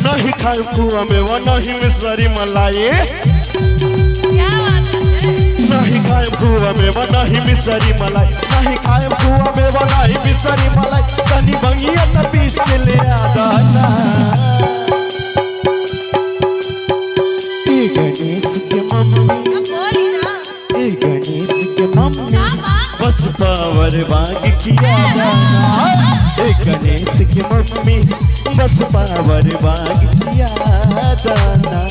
नहीं खाए कुआ में वो नहीं मिसरी मलाई, नहीं खाए कुआ में वो नहीं मिसरी मलाई, नहीं खाए कुआ में वो नहीं मिसरी मलाई, कनी बंगिया त पीस के ले आदा ना। गणेश के मम्मी, गणेश के मम्मी बस पावर बाग किया दाना, गणेश के मम्मी बस पावर बाग किया दाना।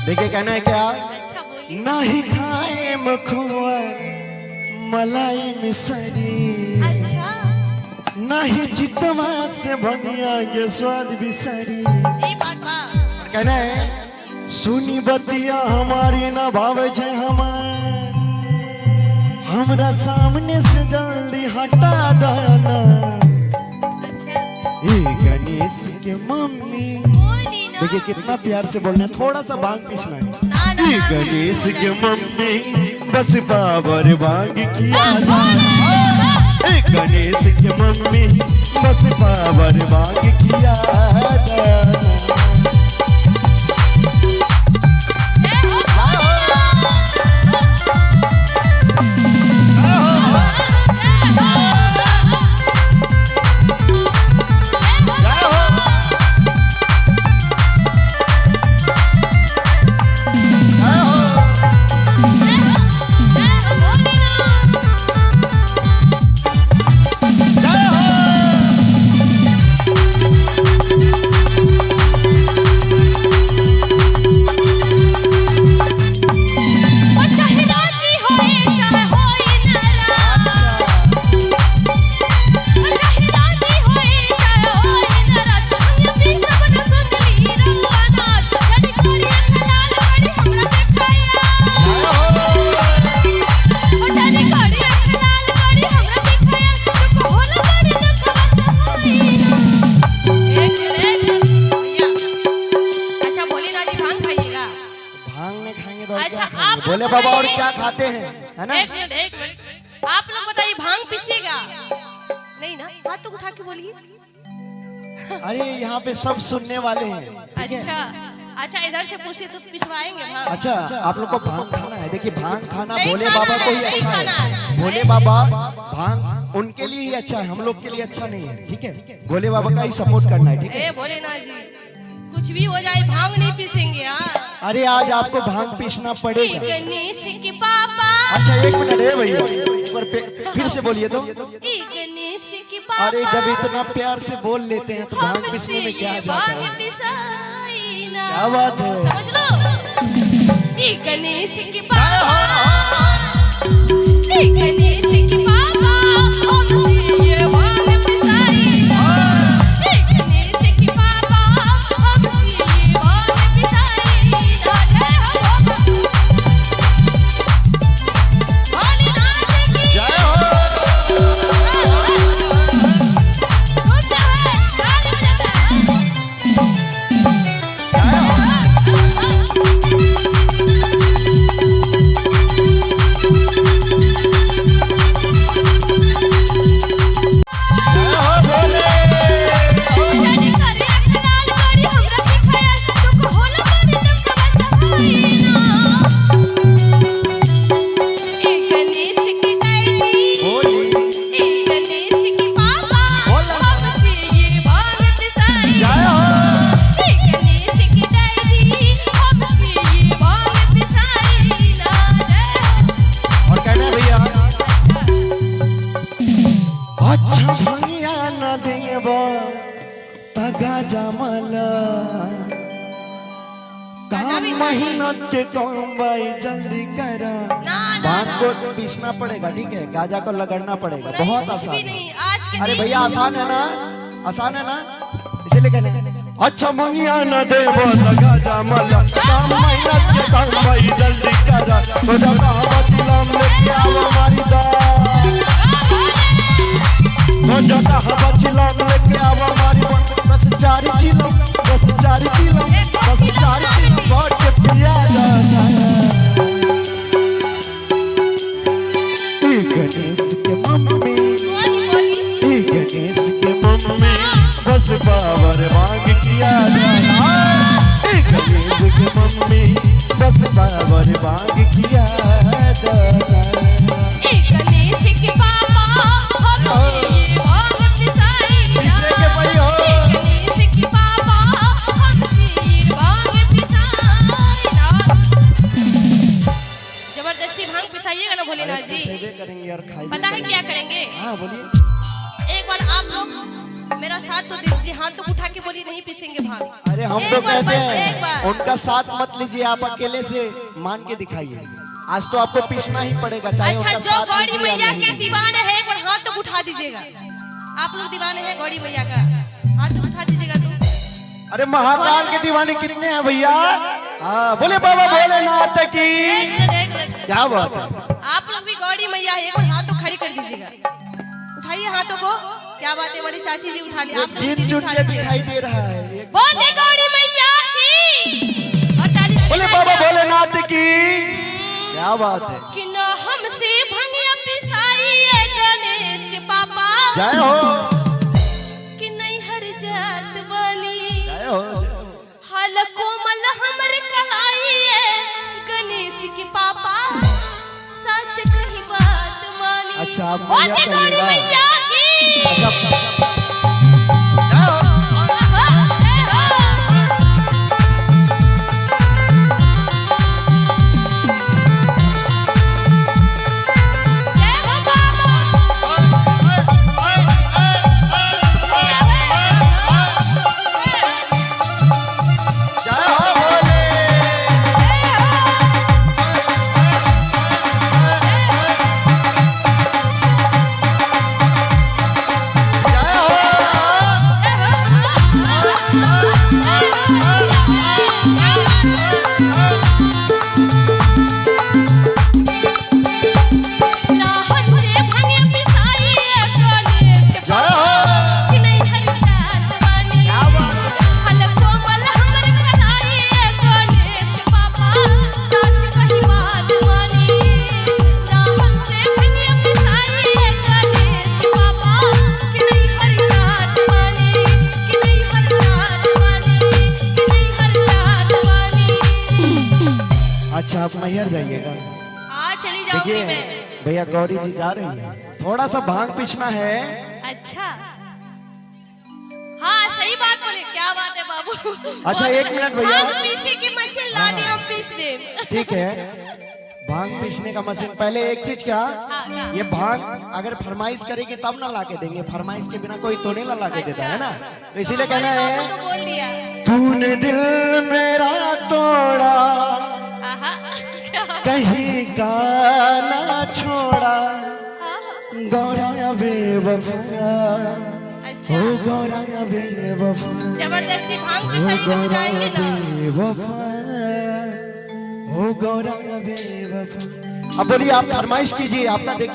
देखिए कहना है क्या? अच्छा बोलिए। नहीं खाए मखुआ मलाई मिसरी, अच्छा नहीं जितवा से भंगिया के स्वाद बिसरी। ई बात बा। कहना है सुनी बतिया हमारी ना भावे छे हमार, हमरा सामने से जल्दी हटा देना। अच्छा गणेश के मम्मी, देखिए कितना प्यार से बोलना है, थोड़ा सा भांग पीसना है। गणेश के मम्मी बस पावर भांग किया दाना, गणेश के मम्मी बस पावर भांग किया दाना। अच्छा आप बोले बाबा और क्या खाते हैं, है ना? एक मिनट आप लोग बताइए भांग पिसेगा नहीं ना? हाथ तो उठा के बोलिए। अरे यहाँ पे सब सुनने वाले हैं। अच्छा अच्छा इधर से पूछिए तो पिसवाएंगे भांग। अच्छा आप लोग को भांग खाना है? देखिए भांग खाना नहीं भोले खाना बाबा को ही है, नहीं अच्छा खाना है। है। भोले बाबा भांग उनके लिए ही अच्छा है, हम लोग के लिए अच्छा नहीं है। ठीक है, भोले बाबा का ही सपोर्ट करना है। ठीक है, ए भोलेनाथ जी कुछ भी हो जाए भांग नहीं पीसेंगे। अरे आज आपको भांग पीसना पड़ेगा। गणेश के पापा। अच्छा एक मिनट है भैया, एक बार फिर से बोलिए तो। गणेश के पापा। अरे जब इतना प्यार से बोल लेते हैं तो भांग पीसने में क्या जाता है? क्या बात है? समझ लो। गणेश के पापा, गणेश के पापा, ये भांग पिसाई। गणेश के पापा, ये भांग पिसाई। जय हो। जमला गाना भी चाहिए। मेहनत के काम भाई जल्दी करा। ना भांग को पीसना पड़ेगा, ठीक है, गाजा को लगड़ना पड़ेगा, बहुत आसान है। नहीं आज के अरे दिन भैया आसान है ना, आसान है ना, इसीलिए कहने अच्छा मंगिया न देवो लगा जमला काम मेहनत के काम भाई जल्दी करा। तो जगा हवा चिलम लेके आओ हमारी दा, तो जगा हवा चिलम लेके आओ हमारी बस चारी चिलम, बस चारी चिलम, बस चारी चिलम बहुत के पिया जाता है। गणेश के मम्मी, गणेश के मम्मी बस पावर मांग किया जाना। गणेश के मम्मी बस पावर मांग किया जाना। गणेश के पापा हमके भांग पिसाई किसे के पड़ी हो? गणेश के पापा हमके भांग पिसाई जबरदस्ती भांग पिसाइएगा ना भोलेनाथ जी। सेवे करेंगे और खाएंगे। पता है क्या करेंगे? हाँ बोलिए। एक बार आप लोग मेरा साथ तो दीजिए, हाथ तो उठा के बोलिए नहीं पीसेंगे भांग। अरे हम एक तो बार, कहते बस एक बार। हैं उनका साथ मत लीजिए, आप अकेले से मान के दिखाइए। आज तो आपको पीसना ही पड़ेगा, चाहे अच्छा उनका जो साथ गौरी लीजिए या मैया नहीं के लीजिए। दीवाने हैं एक बार हाथ तो उठा दीजिएगा। आप लोग दीवाने हैं गौरी मैया का, हाथ तो उठा दीजिएगा तो। अरे महाकाल के दीवाने कितने हैं भैया? हाँ बोले बाबा भोलेनाथ की। एक मिनट। क्या बात है? आप लोग भी गौरी मैया है, एक बार हाथ तो खड़ी कर दीजिएगा। उठाइए हाथों को। क्या बात है बड़ी चाची जी, उठा लिया। आप लोग गीत दीदी जुट उठा के लीजिए। दिखाई दे रहा है। बोले गौरी मैया की और ताली से बोले बाबा भोलेनाथ की। क्या बात है? कि न हमसे भंगिया पिसाई है गणेश के पापा, जय हो, कि नहीं हर जात बनी जय हो। हाल कोमल हमर कलाई है गणेश के पापा, सच कही बात मानी। अच्छा आप बोले मैया गौरी कहिएगा। मैया की अच्छा जय हो। अच्छा आप मैहर जाइएगा। हाँ चली जाऊंगी देखिए मैं। भैया गौरी जी जा रही है, थोड़ा सा भांग पीसना है। अच्छा हाँ सही बात बोले, क्या बात है बाबू। अच्छा, एक मिनट भैया। भांग पीसे की मशीन ला दी, हम पीस दे। ठीक है, भांग पीसने का मशीन। पहले एक चीज क्या, हाँ, ये भांग अगर फरमाइश करेगी तब ना ला के देंगे, फरमाइश के बिना कोई तो नहीं ला के देता है ना, तो इसीलिए कहना है तो बोल दिया। तूने दिल मेरा तोड़ा आहा, कहीं का ना छोड़ा गौरा बेवफा, अच्छा ओ गौरा बेवफा, जबरदस्ती भांग ओ पिसाई तो गौरा जाएंगे ना। बेवफा, ओ गौरा बेवफा। अब बोलिए, आप फरमाइश कीजिए, आपका देख